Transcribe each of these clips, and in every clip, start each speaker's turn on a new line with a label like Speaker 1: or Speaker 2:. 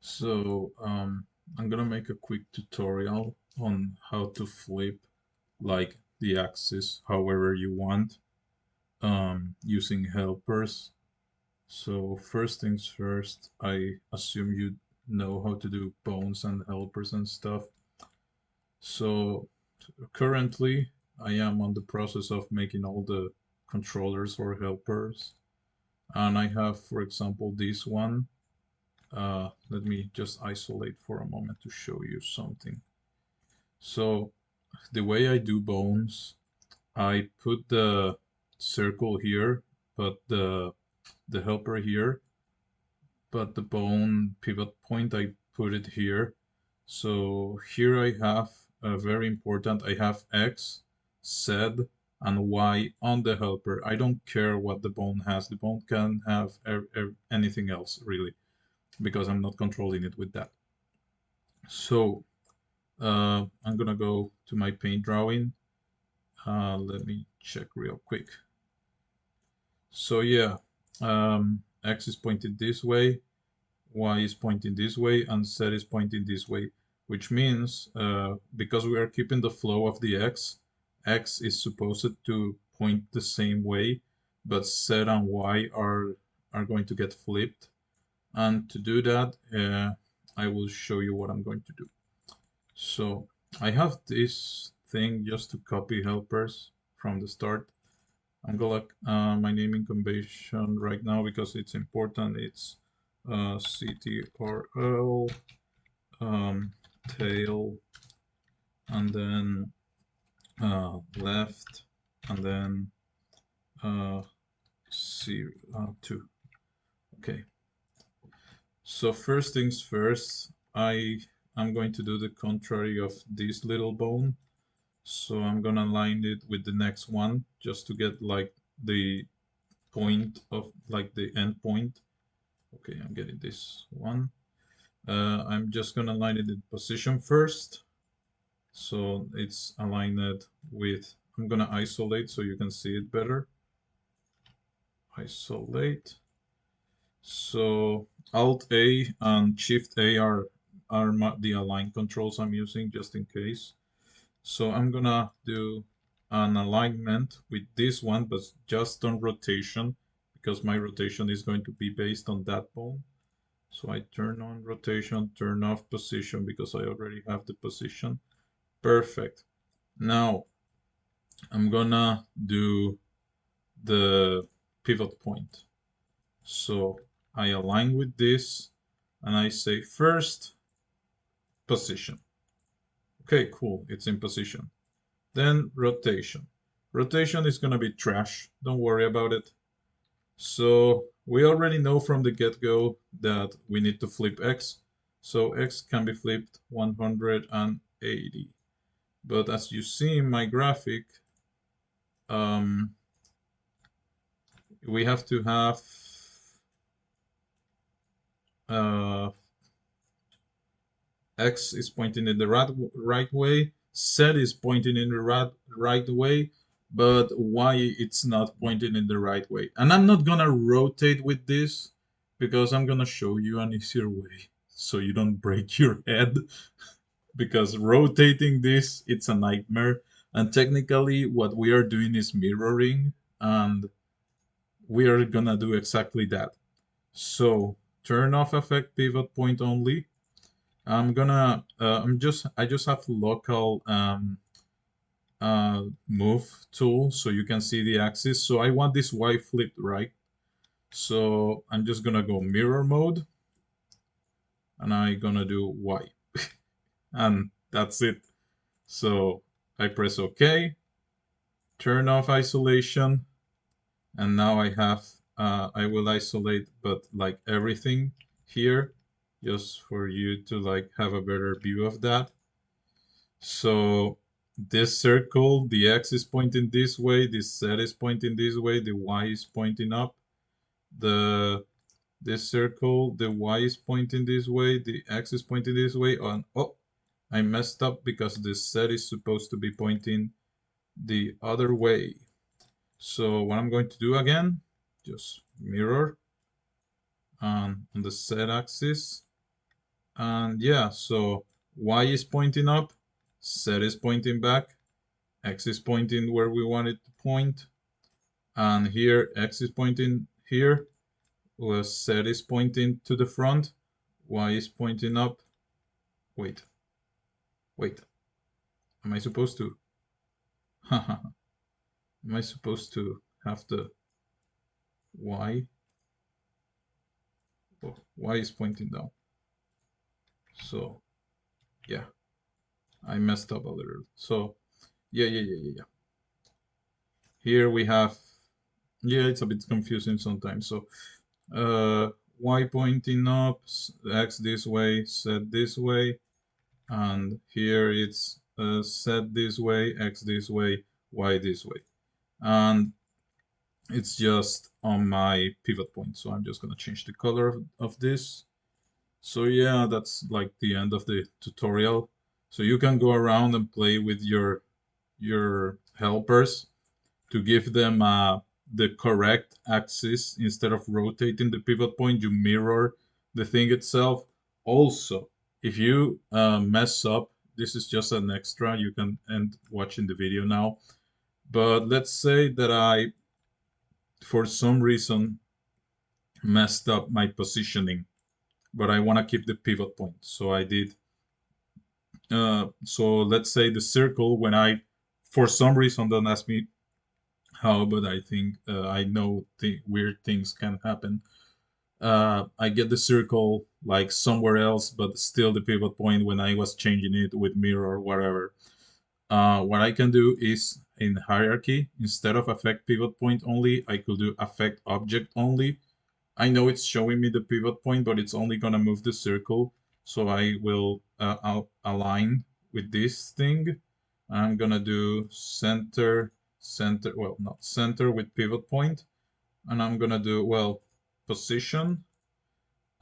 Speaker 1: I'm gonna make a quick tutorial on how to flip like the axis however you want using helpers. So first things first, I assume you know how to do bones and helpers and stuff. So currently I am on the process of making all the controllers or helpers. And I have, for example, this one. Let me just isolate for a moment to show you something. So the way I do bones, I put the circle here, but the helper here, but the bone pivot point, I put it here. So here I have very important, I have X, Z, and Y on the helper. I don't care what the bone has. The bone can have anything else really, because I'm not controlling it with that. So I'm gonna go to my paint drawing. Let me check real quick. So yeah, X is pointing this way, Y is pointing this way, and Z is pointing this way, which means because we are keeping the flow of the X is supposed to point the same way, but Z and Y are going to get flipped. And to do that, I will show you what I'm going to do. So I have this thing just to copy helpers from the start. I'm gonna my naming convention right now because it's important. It's CTRL tail and then left and then C 2. Okay. So first things first, I'm going to do the contrary of this little bone. So I'm gonna line it with the next one just to get like the point of like the end point. Okay, I'm getting this one. I'm just gonna line it in position first. So it's aligned with, I'm gonna isolate so you can see it better. Isolate. So Alt A and Shift A are the align controls I'm using just in case. So I'm gonna do an alignment with this one, but just on rotation, because my rotation is going to be based on that bone. So I turn on rotation, turn off position because I already have the position. Perfect. Now I'm gonna do the pivot point. So I align with this and I say first position. Okay, cool, it's in position. Then rotation. Rotation is gonna be trash, don't worry about it. So we already know from the get-go that we need to flip X. So X can be flipped 180. But as you see in my graphic, um, we have to have uh, X is pointing in the right way, Z is pointing in the right way, but Y it's not pointing in the right way. And I'm not gonna rotate with this because I'm gonna show you an easier way so you don't break your head because rotating this it's a nightmare. And technically what we are doing is mirroring and we are gonna do exactly that. So turn off affect pivot point only. I just have local move tool so you can see the axis. So I want this Y flipped, right? So I'm just gonna go mirror mode and I'm gonna do Y and that's it. So I press OK, turn off isolation, and now I will isolate, but like everything here, just for you to like have a better view of that. So this circle, the X is pointing this way, this Z is pointing this way, the Y is pointing up. This circle, the Y is pointing this way, the X is pointing this way, and oh, I messed up because the Z is supposed to be pointing the other way. So what I'm going to do again, just mirror on the Z axis, And yeah, so Y is pointing up, Z is pointing back, X is pointing where we want it to point, and here X is pointing here, where Z is pointing to the front, Y is pointing up. Wait, wait, am I supposed to? Am I supposed to have the Y? Oh, Y is pointing down. So yeah, I messed up a little. So yeah. Here we have, yeah, it's a bit confusing sometimes. So Y pointing up, X this way, Z this way, and here it's Z this way, X this way, Y this way. And it's just on my pivot point. So I'm just gonna change the color of this. So yeah, that's like the end of the tutorial. So you can go around and play with your helpers to give them the correct axis. Instead of rotating the pivot point, you mirror the thing itself. Also, if you mess up, this is just an extra. You can end watching the video now. But let's say that I, for some reason, messed up my positioning, but I want to keep the pivot point. So I did. So let's say the circle, when I, for some reason, don't ask me how, but I think I know weird things can happen. I get the circle like somewhere else, but still the pivot point when I was changing it with mirror or whatever. What I can do is in hierarchy, instead of affect pivot point only, I could do affect object only. I know it's showing me the pivot point, but it's only gonna move the circle. So I will I'll align with this thing. I'm gonna do center, well, not center with pivot point, and I'm gonna do, well, position,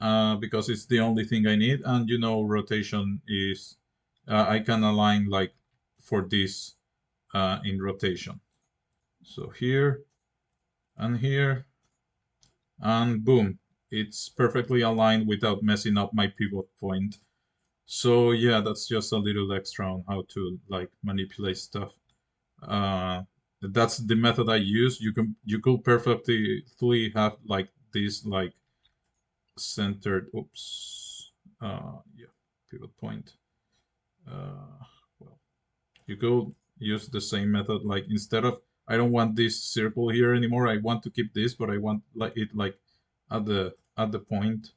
Speaker 1: because it's the only thing I need. And you know, rotation is, I can align like for this in rotation. So here and here, and boom, it's perfectly aligned without messing up my pivot point. So yeah, that's just a little extra on how to like manipulate stuff. That's the method I use. You could perfectly have like this like centered, oops, yeah, pivot point. Well, you could use the same method, like instead of, I don't want this circle here anymore, I want to keep this, but I want like it like at the point.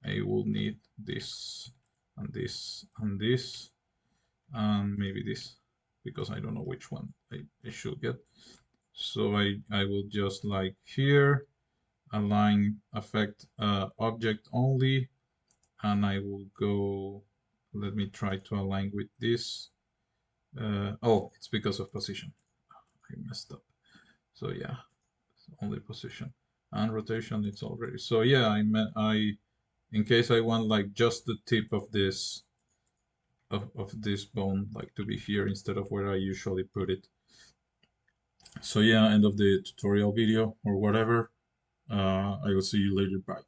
Speaker 1: I will need this and this and this and maybe this, because I don't know which one I should get. So I will just like here align affect object only, and I will go, let me try to align with this. Oh, it's because of position. I messed up. So yeah, only position, and rotation it's already. So yeah, I in case I want like just the tip of this of this bone like to be here instead of where I usually put it. So yeah, end of the tutorial video or whatever. I will see you later. Bye.